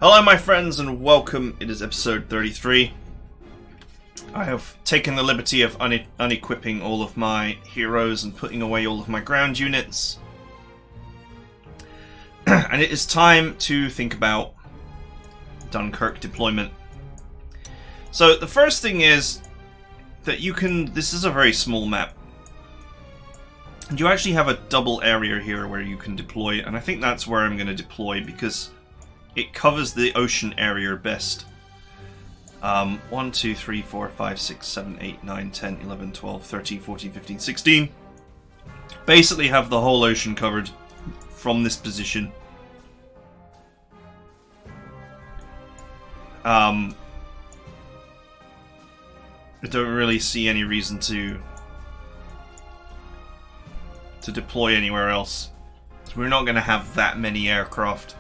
Hello my friends and welcome, it is episode 33. I have taken the liberty of unequipping all of my heroes and putting away all of my ground units. And it is time to think about Dunkirk deployment. So the first thing is that this is a very small map. And you actually have a double area here where you can deploy, and I think that's where I'm going to deploy because it covers the ocean area best. 1, 2, 3, 4, 5, 6, 7, 8, 9, 10, 11, 12, 13, 14, 15, 16. Basically have the whole ocean covered from this position. I don't really see any reason to deploy anywhere else. We're not going to have that many aircraft.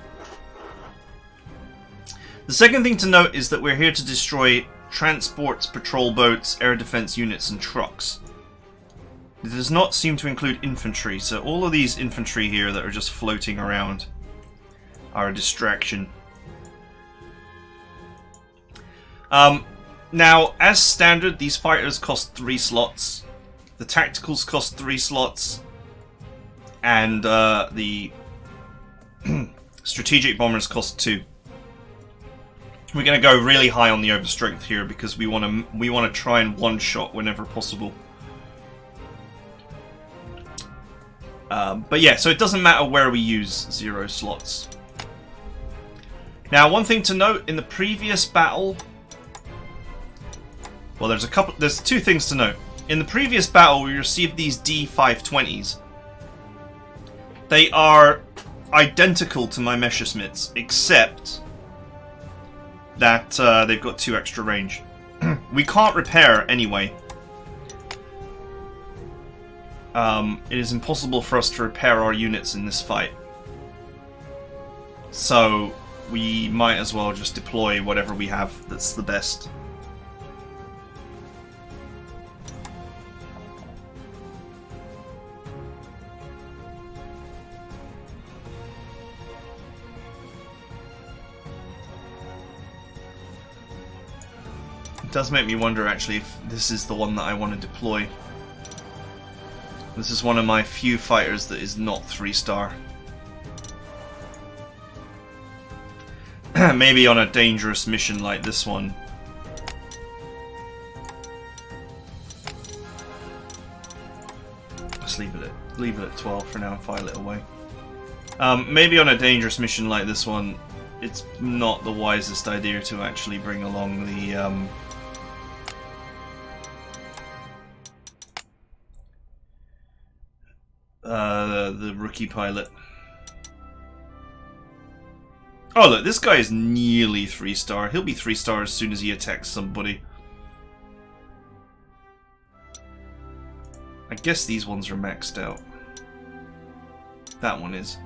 The second thing to note is that we're here to destroy transports, patrol boats, air defense units, and trucks. It does not seem to include infantry, so all of these infantry here that are just floating around are a distraction. Now, as standard, these fighters cost 3 slots. The tacticals cost 3 slots. And the strategic bombers cost 2. We're going to go really high on the overstrength here because we want to try and one-shot whenever possible. But yeah, so it doesn't matter where we use 0 slots. Now, one thing to note in the previous battle. Well, there's 2 things to note. In the previous battle, we received these D520s. They are identical to my Messerschmitts, except that they've got 2 extra range. We can't repair anyway. It is impossible for us to repair our units in this fight. So we might as well just deploy whatever we have that's the best. It does make me wonder actually if this is the one that I want to deploy. This is one of my few fighters that is not 3-star. Maybe on a dangerous mission like this one. Let's leave it at 12 for now and file it away. Maybe on a dangerous mission like this one, it's not the wisest idea to actually bring along the rookie pilot. Oh look, this guy is nearly 3-star. He'll be 3-star as soon as he attacks somebody. I guess these ones are maxed out. That one is.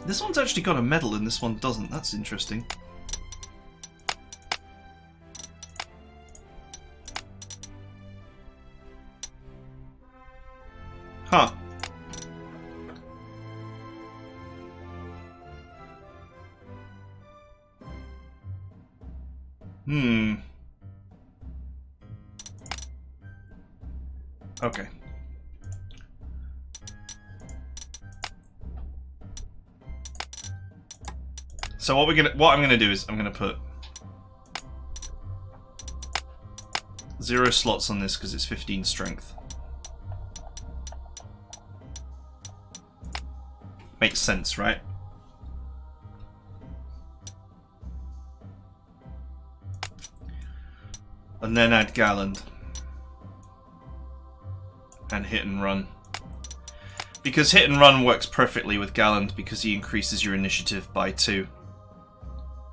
This one's actually got a medal and this one doesn't. That's interesting. Huh. Okay. So what I'm gonna do is I'm gonna put 0 slots on this because it's 15 strength. Makes sense, right? And then add Galland. And hit and run. Because hit and run works perfectly with Galland because he increases your initiative by 2.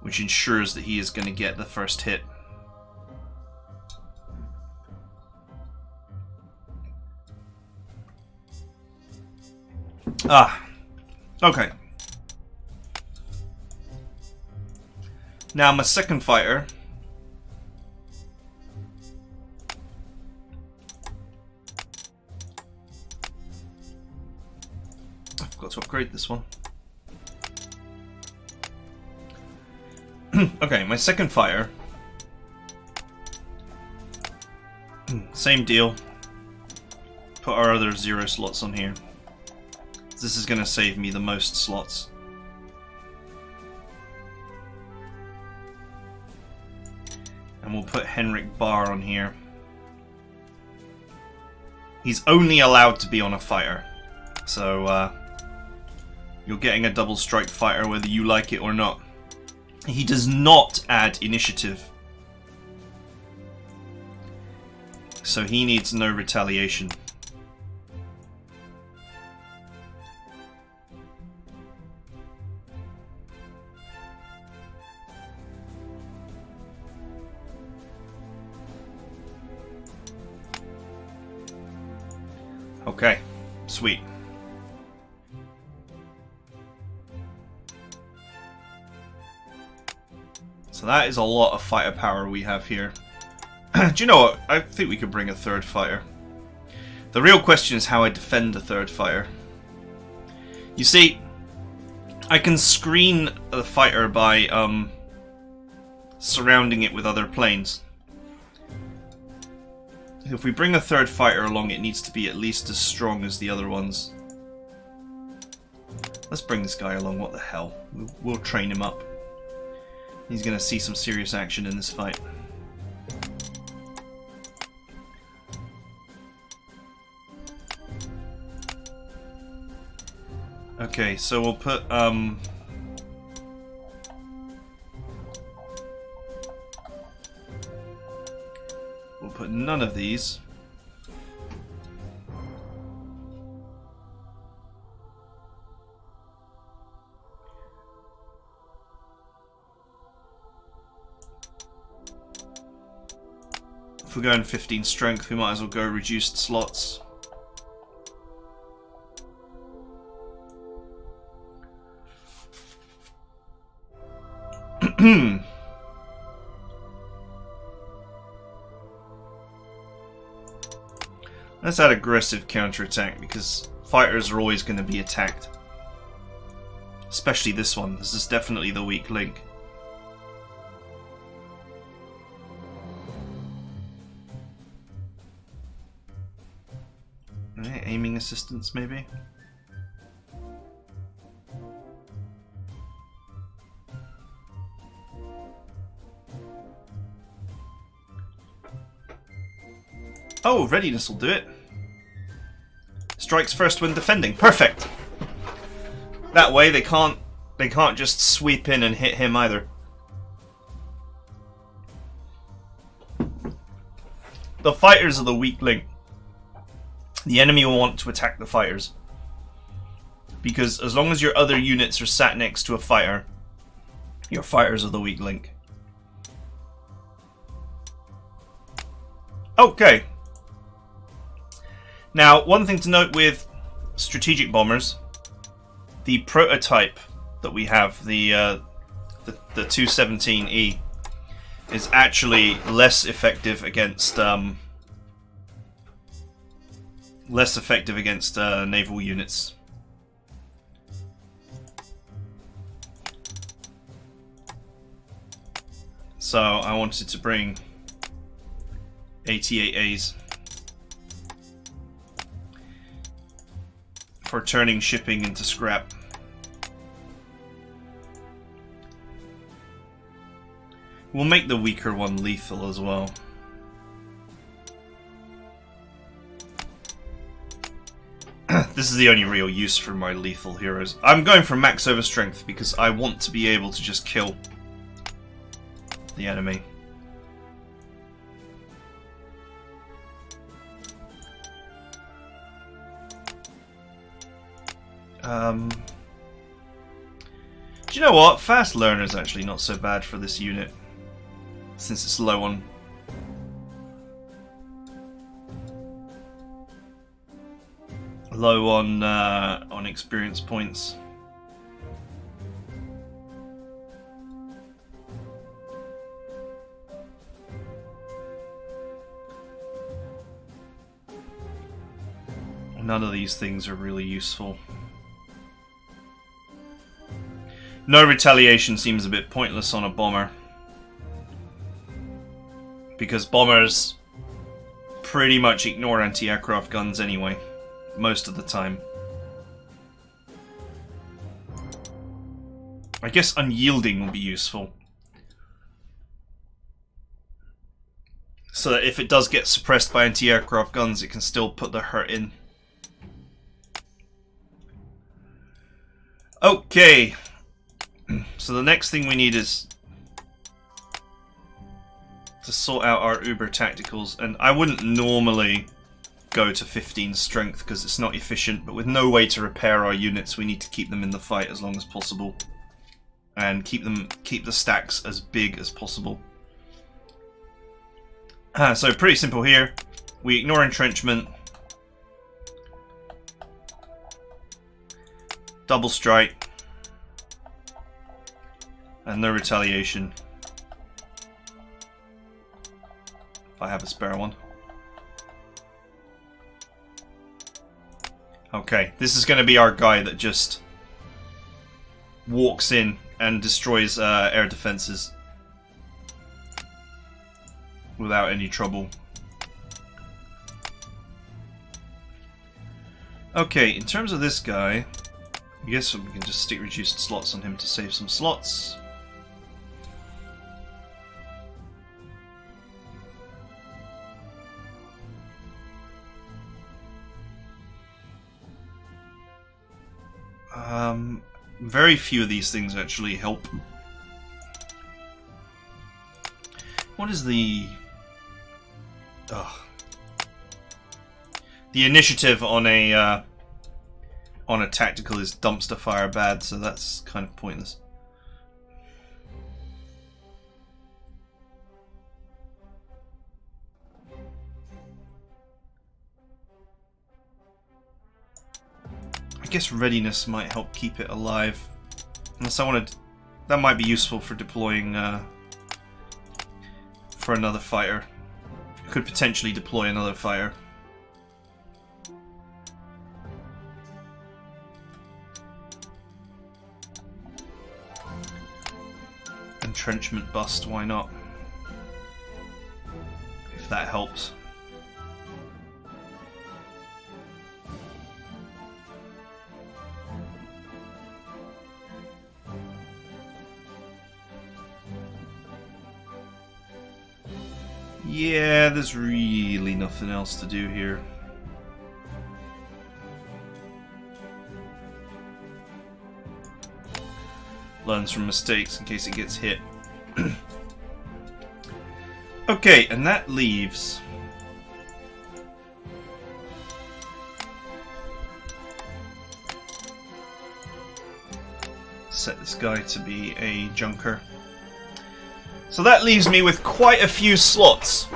Which ensures that he is going to get the first hit. Okay. Now my second fighter I've got to upgrade this one. Okay, my second fire. Same deal. Put our other 0 slots on here. This is going to save me the most slots. And we'll put Henrik Barr on here. He's only allowed to be on a fighter. So, you're getting a double strike fighter whether you like it or not. He does not add initiative. So he needs no retaliation. Okay, sweet. So that is a lot of fighter power we have here. Do you know what? I think we could bring a third fighter. The real question is how I defend a third fighter. You see, I can screen the fighter by surrounding it with other planes. If we bring a third fighter along, it needs to be at least as strong as the other ones. Let's bring this guy along, what the hell. We'll train him up. He's going to see some serious action in this fight. Okay, so we'll put none of these. If we're going 15 strength, we might as well go reduced slots. Let's add aggressive counterattack because fighters are always going to be attacked. Especially this one. This is definitely the weak link. Aiming assistance, maybe? Oh, readiness will do it. Strikes first when defending. Perfect. That way they can't just sweep in and hit him either. The fighters are the weak link. The enemy will want to attack the fighters. Because as long as your other units are sat next to a fighter, your fighters are the weak link. Okay. Now, one thing to note with strategic bombers, the prototype that we have, the 217E, is actually less effective against naval units. So I wanted to bring 88As for turning shipping into scrap. We'll make the weaker one lethal as well. This is the only real use for my lethal heroes. I'm going for max overstrength because I want to be able to just kill the enemy. Do you know what? Fast learner is actually not so bad for this unit, since it's low on experience points. None of these things are really useful. No retaliation seems a bit pointless on a bomber. Because bombers pretty much ignore anti-aircraft guns anyway. Most of the time. I guess unyielding will be useful. So that if it does get suppressed by anti-aircraft guns, it can still put the hurt in. Okay. So the next thing we need is to sort out our Uber tacticals. And I wouldn't normally go to 15 strength because it's not efficient, but with no way to repair our units, we need to keep them in the fight as long as possible. And keep the stacks as big as possible. So pretty simple here. We ignore entrenchment. Double strike. And no retaliation. If I have a spare one. Okay, this is going to be our guy that just walks in and destroys air defenses without any trouble. Okay, in terms of this guy, I guess we can just stick reduced slots on him to save some slots. Very few of these things actually help. What is the... The initiative on a tactical is dumpster fire bad, so that's kind of pointless. I guess readiness might help keep it alive. Unless I wanted... That might be useful for deploying for another fighter. Could potentially deploy another fighter. Entrenchment bust, why not? If that helps. Yeah, there's really nothing else to do here. Learns from mistakes in case it gets hit. Okay, and that leaves... Set this guy to be a junker. So that leaves me with quite a few slots.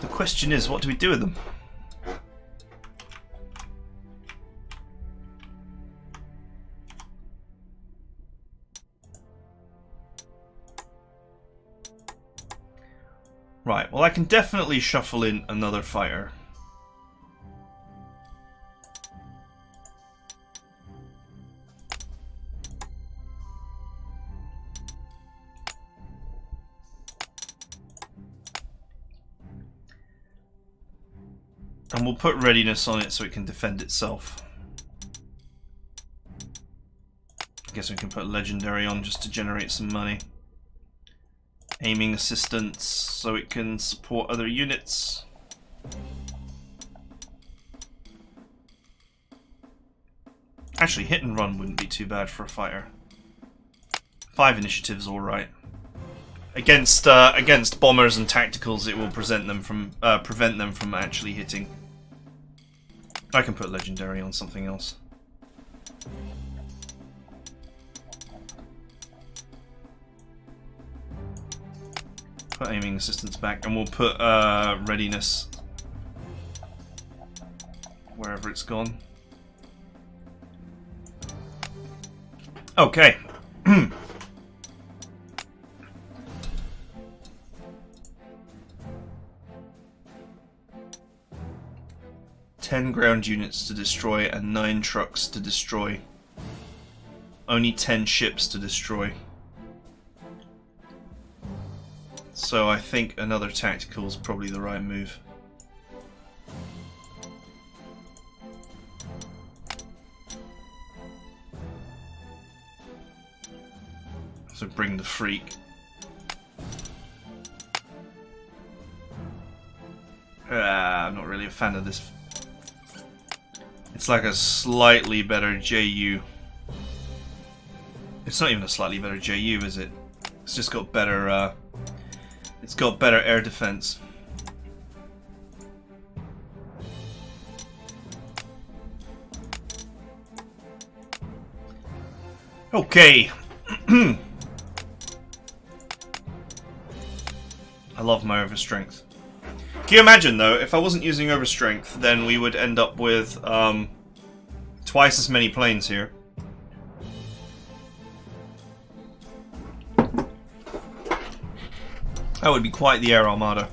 The question is, what do we do with them? Right, well I can definitely shuffle in another fighter. And we'll put readiness on it so it can defend itself. I guess we can put legendary on just to generate some money. Aiming assistance so it can support other units. Actually, hit and run wouldn't be too bad for a fighter. 5 initiatives, all right. Against bombers and tacticals, it will prevent them from actually hitting. I can put legendary on something else. Put aiming assistance back, and we'll put readiness wherever it's gone. Okay. 10 10 ground units to destroy and 9 trucks to destroy. Only 10 ships to destroy. So I think another tactical is probably the right move. So bring the freak. I'm not really a fan of this. It's like a slightly better JU. It's not even a slightly better JU, is it? It's just got better. It's got better air defense. Okay. I love my overstrength. Can you imagine, though, if I wasn't using overstrength, then we would end up with twice as many planes here. That would be quite the air armada.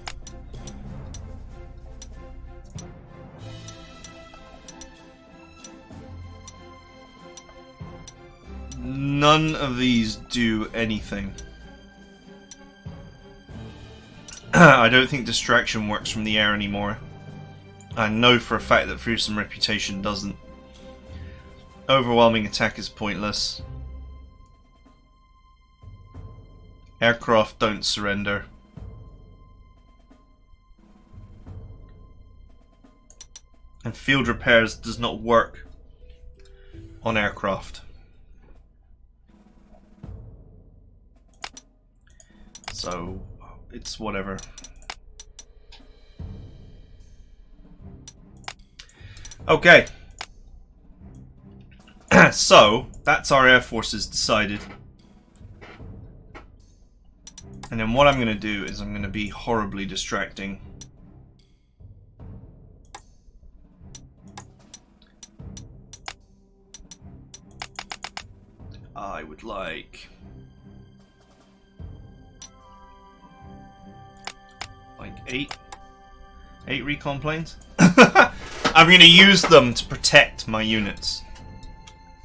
None of these do anything. I don't think distraction works from the air anymore. I know for a fact that Fearsome Reputation doesn't. Overwhelming attack is pointless. Aircraft don't surrender. And field repairs does not work on aircraft. So it's whatever. Okay. So that's our air forces decided. And then what I'm going to do is I'm going to be horribly distracting. I would like eight recon planes. I'm going to use them to protect my units.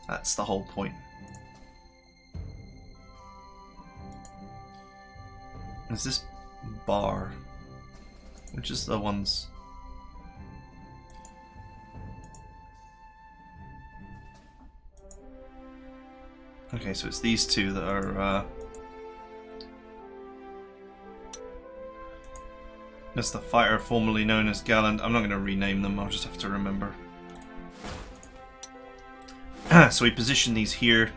That's the whole point. Is this bar? Which is the ones? Okay, so it's these two that are that's the fighter formerly known as Gallant. I'm not going to rename them, I'll just have to remember. So we position these here.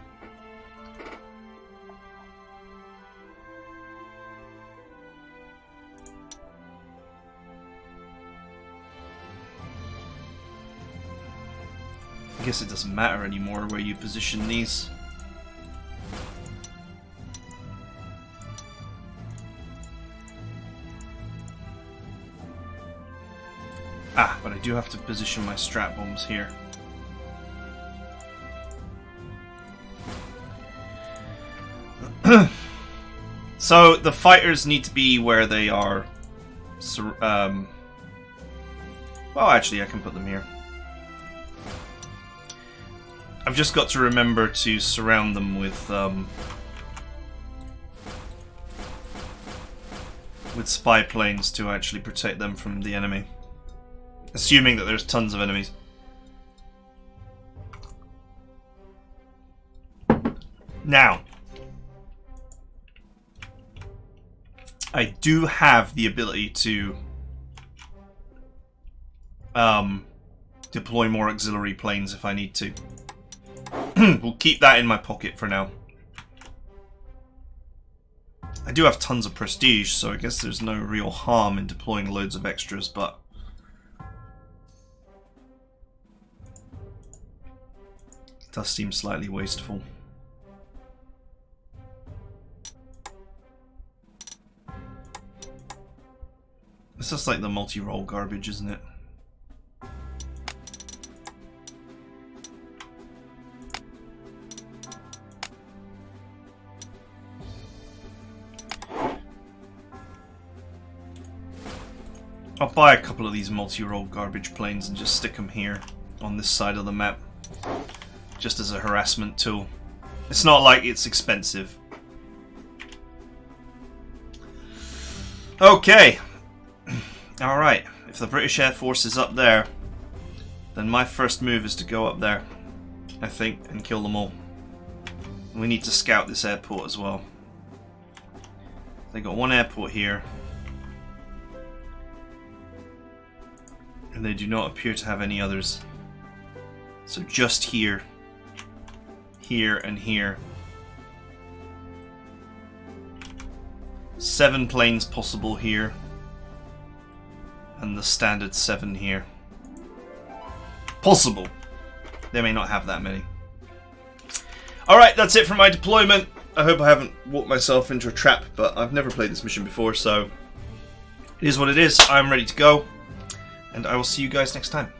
I guess it doesn't matter anymore where you position these. But I do have to position my strat bombs here. So the fighters need to be where they are. Well, actually, I can put them here. I've just got to remember to surround them with spy planes to actually protect them from the enemy. Assuming that there's tons of enemies. Now, I do have the ability to deploy more auxiliary planes if I need to. We'll keep that in my pocket for now. I do have tons of prestige, so I guess there's no real harm in deploying loads of extras, but it does seem slightly wasteful. It's just like the multi-role garbage, isn't it? I'll buy a couple of these multi-role garbage planes and just stick them here on this side of the map, just as a harassment tool. It's not like it's expensive. Okay. Alright, if the British Air Force is up there, then my first move is to go up there, I think, and kill them all. We need to scout this airport as well. They got one airport here, and they do not appear to have any others. So just here, here, and here. 7 planes possible here, and the standard 7 here. Possible. They may not have that many. Alright, that's it for my deployment. I hope I haven't walked myself into a trap, but I've never played this mission before, so it is what it is. I'm ready to go, and I will see you guys next time.